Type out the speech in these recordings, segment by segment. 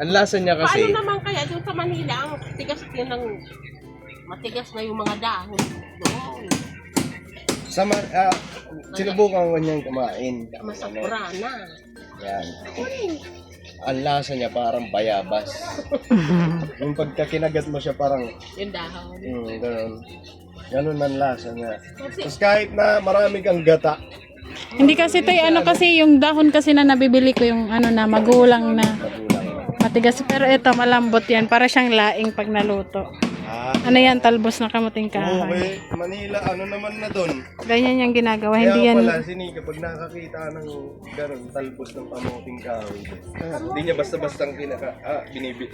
Ang lasa niya Paano kasi, naman kaya doon sa Manila, ang tigas yun ng matigas na yung mga dahon doon. sinubukan ko niyang kumain. Masakura na. Yan. Ang lasa niya parang bayabas. Yung pagka kinagat mo siya parang, Yung dahon. ganun. Ganun ang lasa niya. Tapos kahit na marami kang gata, Hindi kasi tayo, ano kasi, yung dahon kasi na nabibili ko, yung ano na, magulang na. magulang. Matigas. Pero ito, malambot yan. Para siyang laing pag naluto. Ano yan, talbos na kamuting kahoy. Okay, Manila, ano naman na doon? Ganyan yung ginagawa. Kaya Hindi yan. pala, sinika, pag nakakita ng ganun, talbos ng kamuting kahoy, hindi niya basta-bastang binibit.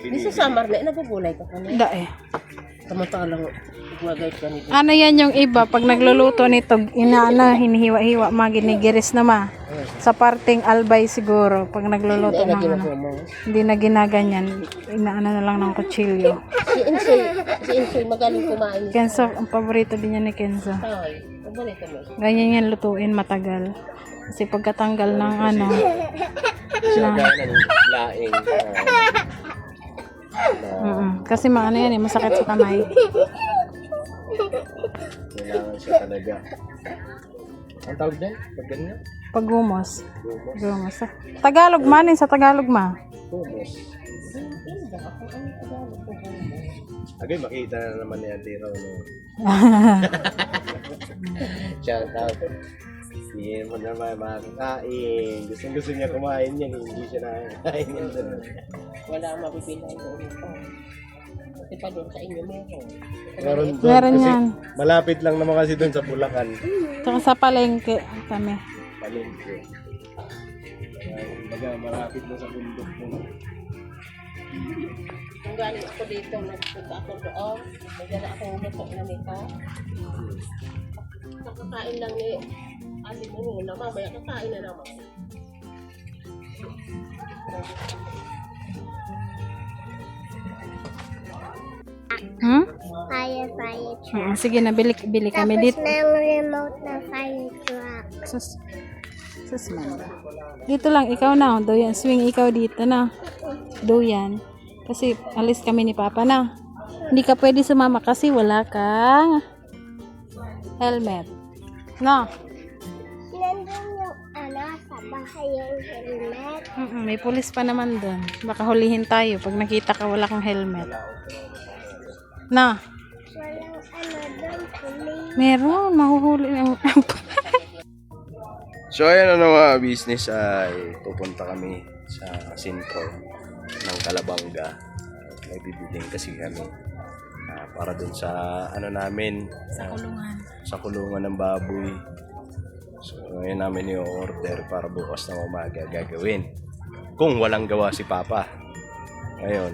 Di sa summer na, nagugulay ka pa na. Da eh. Samantalang gumagayt ka nito. Ano yan yung iba, pag nagluluto nito, hinihiwa-hiwa, maginigiris na ma. Sa parting albay siguro, pag nagluluto ng ano. Hindi na ginaganyan, inaano na lang ng kutsilyo. Si Insoy magaling kumain. Kenzo, ang paborito din niya ni Kenzo. Ay, paborito mo. Ganyan yan lutuin matagal. Kasi pagkatanggal ng ano, Siya gaya ng laing. kasi maano yan eh, masakit sa kamay. Kailangan siya talaga. Ang tawag dyan? Pag ganyan? Paggumos. Gumos. Gumos. Tagalog man sa Tagalog ma. Gumos. Agay, makita na naman ni Ate Raw. Shout out. Hindi mo naman makakain. Gusto niya kumain yan. Hindi siya nakakain yan doon. Wala mapipilay doon ito. Kasi pa doon sa inyo meron. Meron doon. Meron Kasi yan. malapit lang naman kasi doon sa Bulacan. Tsaka sa palengke kami. Palengke. Baga malapit na sa bundok mo. Kung galing ako dito, nagpunta ako doon. May dala akong luto na nito. Nakakain lang ni Ate Muro na mamaya kakain na naman. Fire truck. Sige na, bili kami Tapos dito. may remote na fire truck. Sus Manda. Dito lang, ikaw na. Doyan, swing ikaw dito na. Doyan. Kasi alis kami ni Papa na. Hindi ka pwede sumama kasi wala kang helmet. No? Nandun yung sa bahay yung helmet. May pulis pa naman doon. Baka hulihin tayo pag nakita ka wala kang helmet. Na? Walang doon, police. Meron, mahuhuli lang. So ayan na mga business ay pupunta kami sa sentro ng Calabanga. May bibiling kasi kami para dun sa ano namin sa kulungan ng baboy. So ngayon namin i-order para bukas na umaga gagawin. Kung walang gawa si Papa. Ngayon,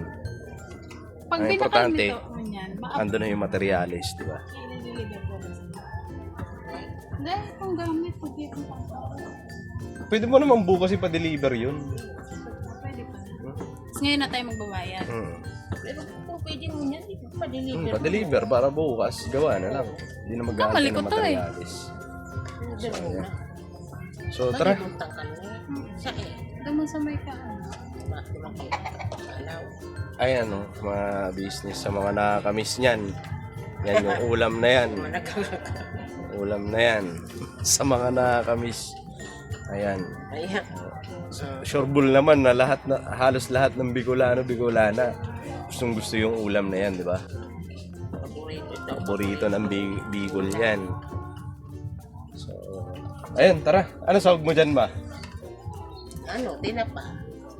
Pag ang importante, binakal ando na yung materialis, di ba? Hindi, kung gamit, Pwede mo naman bukas ipa-deliver yun. pwede pa. Tapos ngayon na tayo magbabayad. Pero kung pwede mo yan, pa-deliver. Pa-deliver para bukas gawa na lang. Hindi na mag-aantay malikot ng to eh. materialis. Deliver mo na. So tara. Magbuntang ka na. Saan? Doon sa may kaan. Ayan o, mga business sa mga nakakamiss niyan. Yan yung ulam na yan. Ulam na yan. Sa mga nakakamiss. Ayan. Ayan. Sureball naman na halos lahat ng Bicolano, Bicolana. Gustong gusto yung ulam na yan, di ba? Paborito ng Bicol yan. So, ayun, tara. Ano sahog mo dyan ba? Ano, tinapa.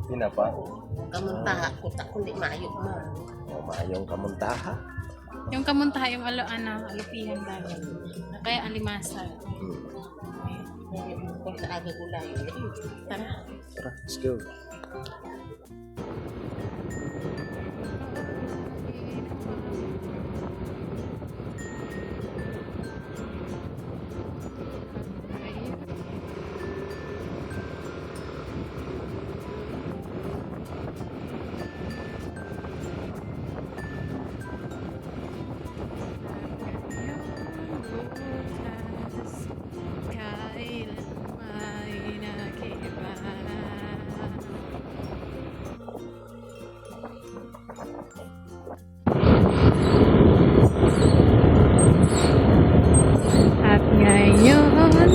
Tinapa. Kamuntaha ko, kundi maayok mo. O, maayong kamuntaha. Yung kamuntaha, yung alupihan dagat. Kaya alimasa. Kung sa aga gulay. Tara. Tara, let's go.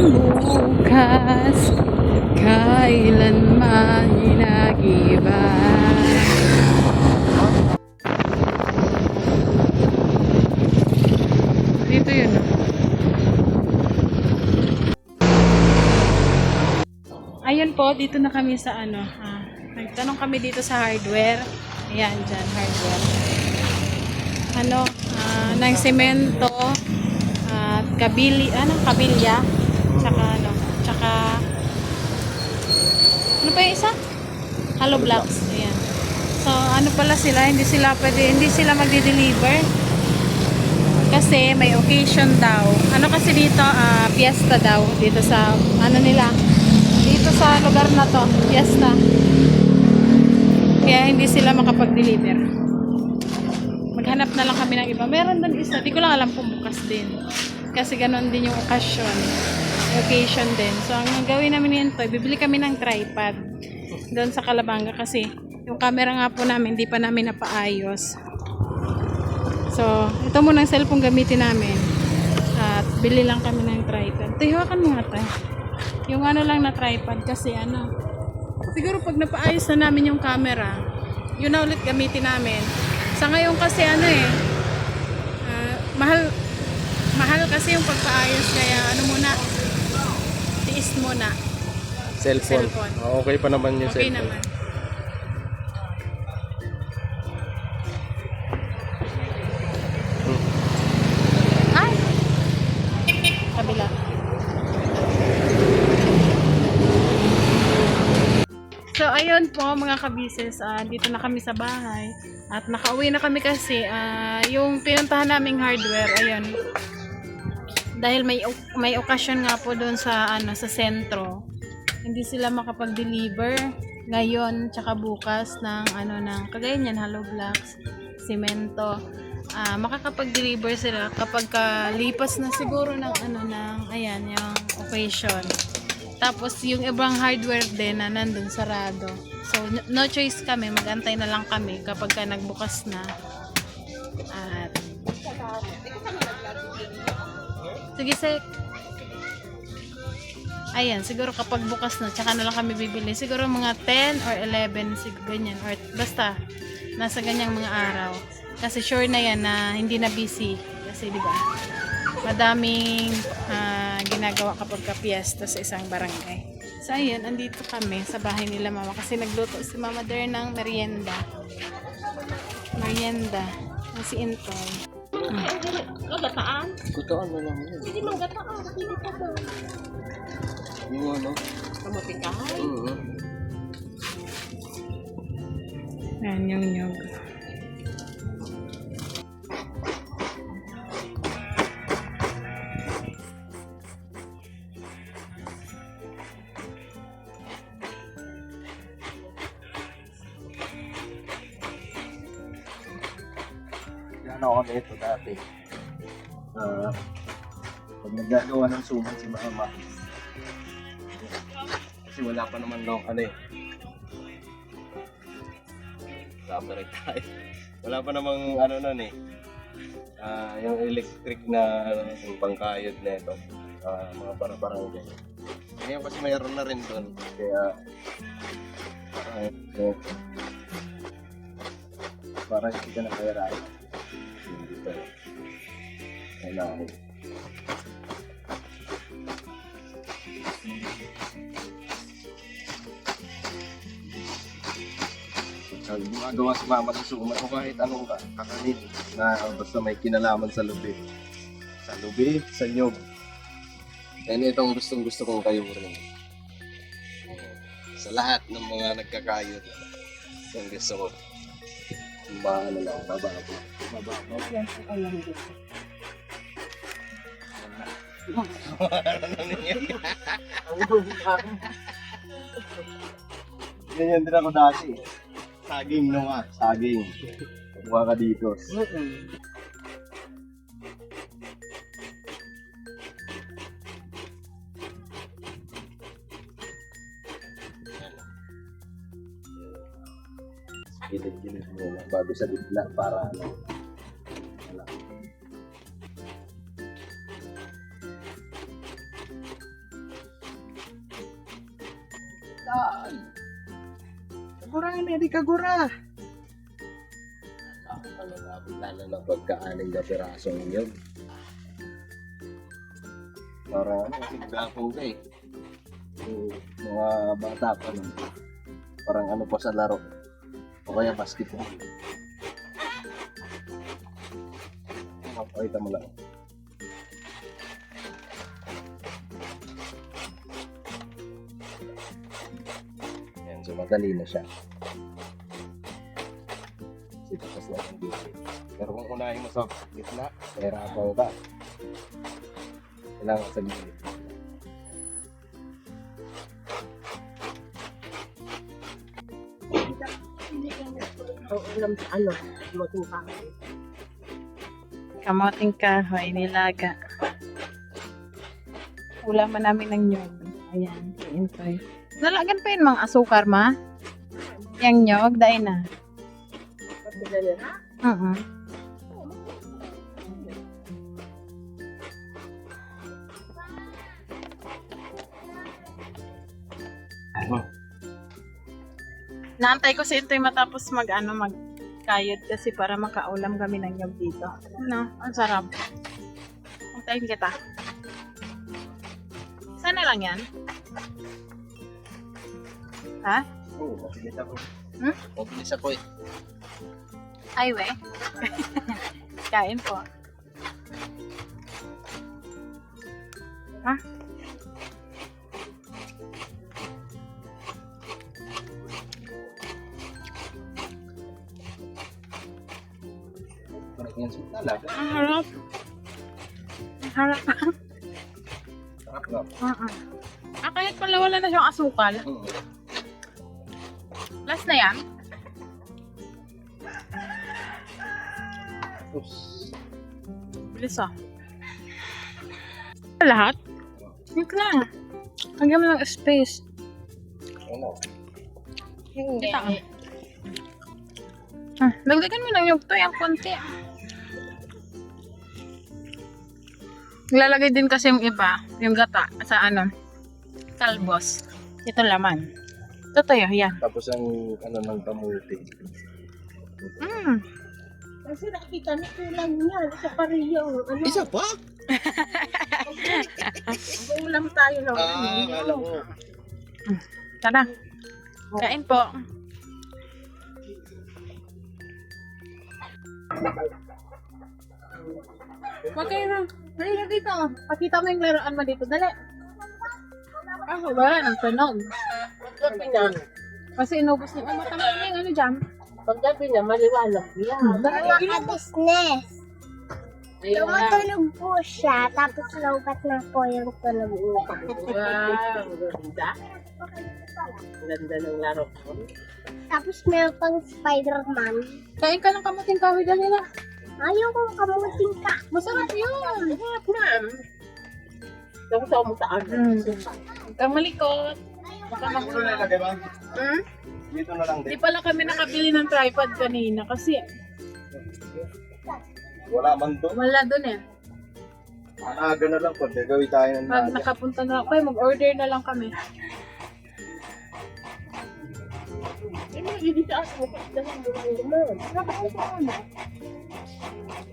bukas, kailanman nag-iba. Dito yun. Ayun po, dito na kami sa ano. Nagtanong kami dito sa hardware. Ayan, dyan, hardware. Ano, ng semento, at kabilya, tsaka ano pa yung isa? Hollow blocks. Ayan. So, ano pala sila, hindi sila magdi-deliver. Kasi may occasion daw. Ano kasi dito, fiesta daw. Dito sa, dito sa lugar na to, fiesta. Kaya hindi sila makapag-deliver. Maghanap na lang kami ng iba. Meron doon isa, di ko lang alam kung bukas din. Kasi ganon din yung occasion din. So, ang gagawin namin nito, bibili kami ng tripod doon sa Calabanga kasi yung camera nga po namin, hindi pa namin napaayos. So, ito muna ang cellphone gamitin namin. At bili lang kami ng tripod. Hiwakan mo nga tayo. Yung ano lang na tripod kasi siguro pag napaayos na namin yung camera, yun na ulit gamitin namin. Sa ngayon kasi mahal kasi yung pagpaayos kaya muna, tiis muna. Cellphone. Okay pa naman yung Okay cellphone. naman. Ay! Kabila. So, ayun po mga kabises, dito na kami sa bahay. At nakauwi na kami kasi yung pinuntahan naming hardware, ayun. Dahil may okasyon nga po doon sa sa sentro. Hindi sila makapag-deliver ngayon tsaka bukas ng ng kagaya niyan, hollow blocks, semento. Makakapag-deliver sila kapag lipas na siguro ng ayan, yung occasion. Tapos yung ibang hardware din na nandun sarado. So no choice kami, magantay na lang kami kapag nagbukas na. At sige, Sek. Ayan, siguro kapag bukas na, tsaka na lang kami bibili. Siguro mga 10 or 11, siguro ganyan. Or basta, nasa ganyang mga araw. Kasi sure na yan na hindi na busy. Kasi diba, madaming ginagawa kapag ka-fiesta sa isang barangay. So ayun, andito kami sa bahay nila mama. Kasi nagluto si Mama Der ng merienda. Si Intoy. Gataan? Kutaan na lang yun. Hindi mang gataan. Hindi pa ba? Yung Kamuting kahoy. Ayan yung nyug. ako kami ito dati. Pag naggagawa ng suman si mama. Kasi wala pa naman daw copyright tayo. Wala pa namang nun eh. Yung electric na yung pangkayod na ito. Mga para-barangay. Ngayon kasi mayroon na rin doon. Kaya parang hindi ka na kayarain. Dito. Kailangan. Gumagawa si mama ng suman o kahit anong kakanin na basta may kinalaman sa lubi. Sa lubi, sa nyog. And itong gustong-gusto kong kayurin. Sa lahat ng mga nagkakayod. Yung gusto ko. Bahala lang, bababa. Yan po kayo ng gusto. Ganyan din ako dati. Saging no nga, saging. Pagkuha ka dito. Gilid-gilid mo lang bago sa bigla para ano. Wala. Ay! Kagura na, di kagura! Ako pala nabitala ng pagkaaning na pirasong yun. Parang ano, sigapong ka eh. Yung mga bata pa nun. Parang ano pa sa laro. O kaya basketball. Pakita mo lang. Yan, so madali na siya. Kasi tapos lang ang duty. Pero kung unahin mo sa gitna, mahirapan ka. Kailangan sa gilid. Ang ulam sa ano, luting pa. Kamoting kahoy, nilaga. Ulaman namin ng nyog. Ayan, enjoy. Nalagan pa yun mga asukar, ma? Yang nyog, dahil na. Pagkagalan ha? Naantay ko si Intoy matapos magkayod kasi para makaulam kami ng nyog dito. Ano? Ang sarap. Antayin kita. Sana lang yan? Ha? Oo, mabilis ako. Hmm? Mabilis ako eh. Ay, we. Kain po. Ha? Parang yan sa talaga. Ang harap. Ang harap. Sarap lang. Kahit pala wala na siyang asukal. Last na yan. Oops. Bilis ah. Lahat? Hindi lang. Hanggang mo ng space. Ano? Kita ah. Dagdagan mo ng yung to, yung konti. Nilalagay din kasi yung iba, yung gata, sa talbos. Ito laman. Totoo yan. Tapos ang ano ng kamuti. Kasi nakikita niyo kulang yan sa pariyo. Ano? Isa pa? Ulam tayo ng Akala ko. Tara. Kain po. Huwag kayo na. Dali na dito. Pakita mo yung laruan mo dito. Dali. Wala nang tunog. Paggabi na, Kasi inubos niya. Matama na yung ano dyan. paggabi na, maliwanag yan. Mga business. Ayun na. Tumutulog po siya, tapos lobat na po yung tulog niya. Wow, ganda. Ganda ng laro ko. Tapos meron pang Spider-Man. Kain ka ng kamuting kahoy. Dali na. Ayaw kong kamuting ka. Masarap yun. Sarap na. Tapos ako mo saan. Huwag kang malikot. Huwag kang Dito na ilagay ba? Dito na lang Di din. pala kami nakabili ng tripod kanina kasi Wala man doon. wala dun eh. Maaga na lang po. Gagawin tayo ng Pag maaga. nakapunta na ako, mag-order na lang kami. Eh, hindi sa akin. Dahil mo lang naman.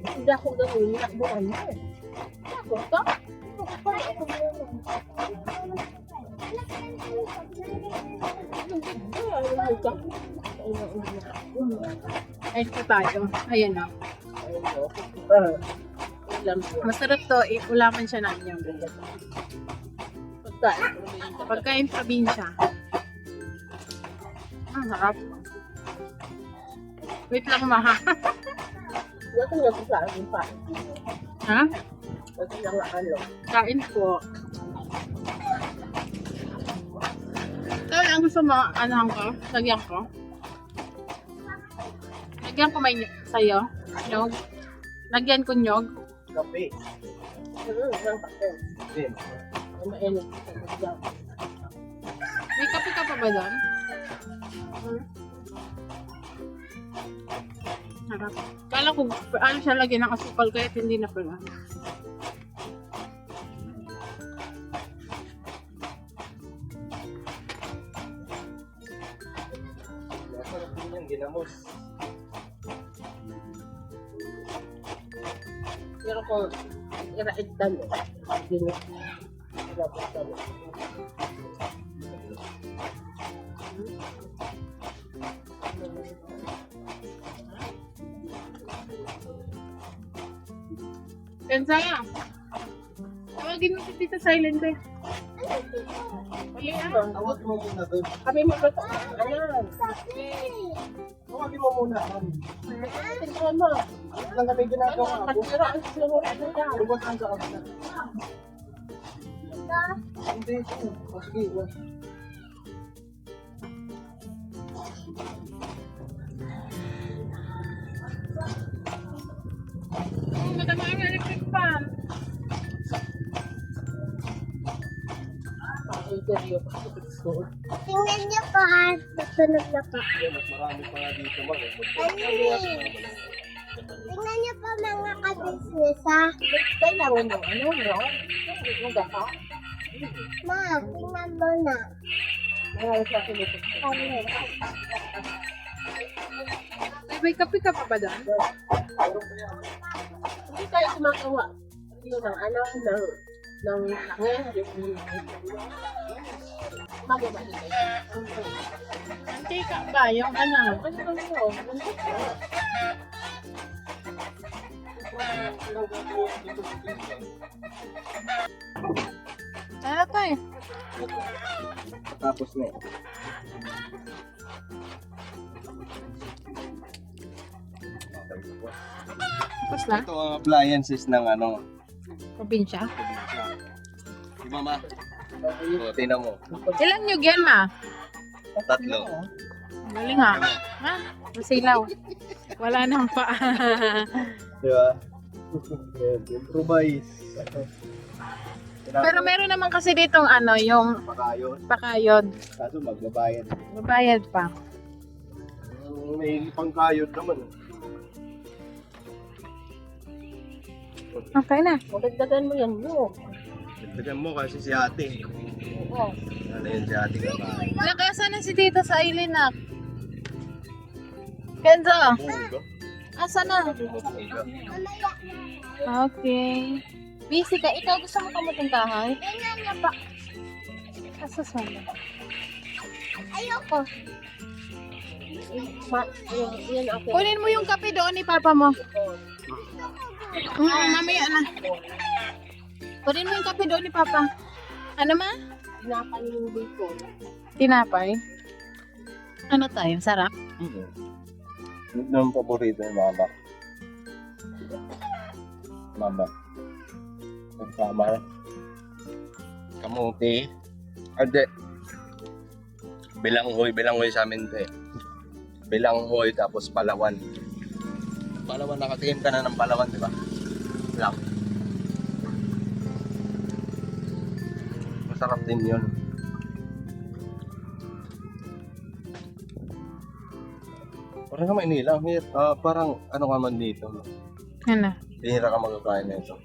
Hindi ako gawin. Nakbuan mo. Ako to? Ay, ito tayo. Ayan na. Ulam ko. Masarap to. Ulaman siya ng inyong. Pagkain. Pagkain probinsya. Ang harap. Wait lang ma ha. Wala nga sa akin pa. Ha? Wala nga ano. Kain po. Ito lang gusto mo, anahan ko? Lagyan ko? Lagyan ko may sa'yo? Nyog? Lagyan ko nyog? Kape. Ang pakil. Din. Ang mainit. May kape ka pa ba doon? Harap. Kala ko, ano siya lagyan ng asukal kahit hindi na pala. ginamos. Pero kung iraigdan mo, hindi mo. Pensa nga. Tawagin mo si Tita Silent eh. Tawag mo muna doon. Kami magkakaanan. Tawagin mo muna. Tingnan mo. Ano lang kami ginagawa? Pagkiraan sila mo rin ka. Lubos ang sa kapita. Hindi. Sige. Madama ang electric fan. Interview. Tingnan niyo po nasunog na po. Mas marami pa nga dito mag. Tingnan niyo po mga ka-business ha. Kailangan mo ano, no? Yung gata. Ma, tingnan mo na. Mga sa sinipot. May kape ka pa ba doon? Hindi tayo kumakawa. Yun ang ano, ng langin. Magabali kayo. Mantika ba? Yung ano? Ano ba yun? Ano to eh? Tapos na. Tapos na? Ito ang appliances ng ano. Probinsya? Di ba ma? O, tingnan mo. Ilan nyug yan ma? 3. Galing ha? Ha? Masilaw. Wala nang pa. Di ba? Improvise. Pero meron naman kasi ditong ano, yung Pakayon. pakayod. Kaso magbabayad. Mabayad pa. May pangkayod naman. Okay na. Magdagdagan mo yan mo. Dagdagan mo kasi si ate. Oo. Ano yun si ate ka ba? Nakasan na si Tita sa Ilinak. Kenzo, Bunga. asa na? Bunga. Okay. Busy ka. Ikaw gusto mo kamuting kahoy? Tingnan niyo po. Asa sana? Ayoko. Yan okay. Kunin mo yung kape doon ni Papa mo. Mamaya na. Kunin mo yung kape doon ni Papa. Ano ma? Pinapan yung bacon. Tinapay. Ano tayo? Sarap? Ito ang paborito ng mama. Mama. Nagsama. Kamuti. Ade. Bilanghoy sa amin te. Bilanghoy tapos Palawan. Palawan, nakatingin ka na ng Palawan, di ba? Lang. Masarap din yun. Parang ka Maynila, parang ano ka man dito. No? Ano? Tinira ka magkakain na ito.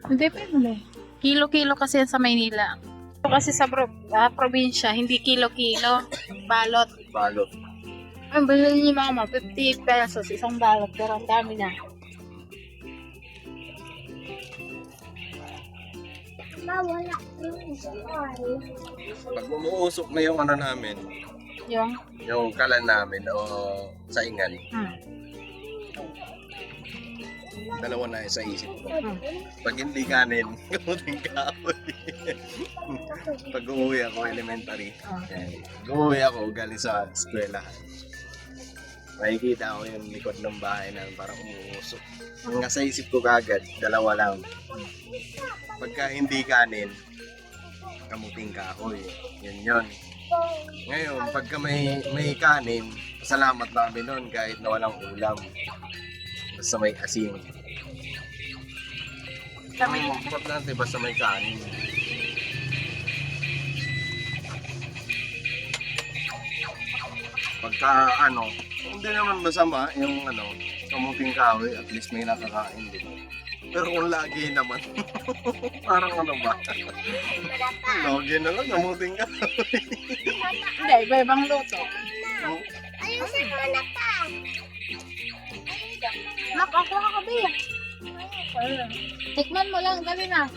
Hindi pwede. Kilo-kilo kasi yan sa Maynila. Ito kasi sa probinsya, hindi kilo-kilo. Balot. Balot. Ang bilhin ni Mama, 50 pesos, isang balot. Pero ang dami na. Ma, wala yung Pag umuusok na yung ano namin, yung kalan namin o saingan, dalawa na sa isip ko. Pag hindi kanin, kamuting kahoy. Pag umuwi ako elementary, umuwi ako galing sa eskwela. Makikita ko yung likod ng bahay na parang umuusok. Ang nasa isip ko kagad, dalawa lang. Pagka hindi kanin, kamuting kahoy. Yun. Ngayon, pagka may kanin, salamat na kami nun kahit na walang ulam. Basta may asin. Ang importante basta may kanin. Pagka hindi naman masama yung kamuting kahoy, at least may nakakain din. Pero kung lagi naman, parang ano ba? Lagi na lang, kamuting kahoy. Hindi, iba-ibang luto. Ayun Ayusin mo na ka. Makakuha ka ba yan? Tikman mo lang, dali na.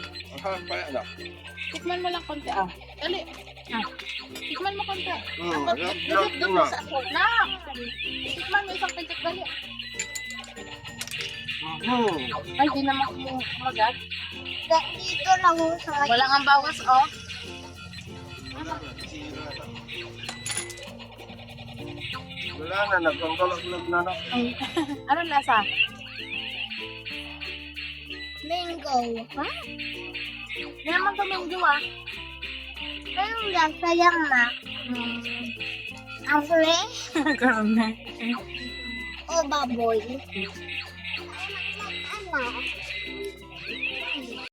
Tikman mo lang konti, ah. Dali. Ah. Tikman mo konti. Doon mo sa aswang. Na! Tikman mo isang pintik, dali. Ay, di naman kumagat. Dito lang mo sa Wala kang bawas, oh. Wala na, nagkongkolog na na. Ano lasa? mango. Ha? Hindi naman to mango, ah. Pero lasa lang ma. Afre Karoon na. o baboy. Ano?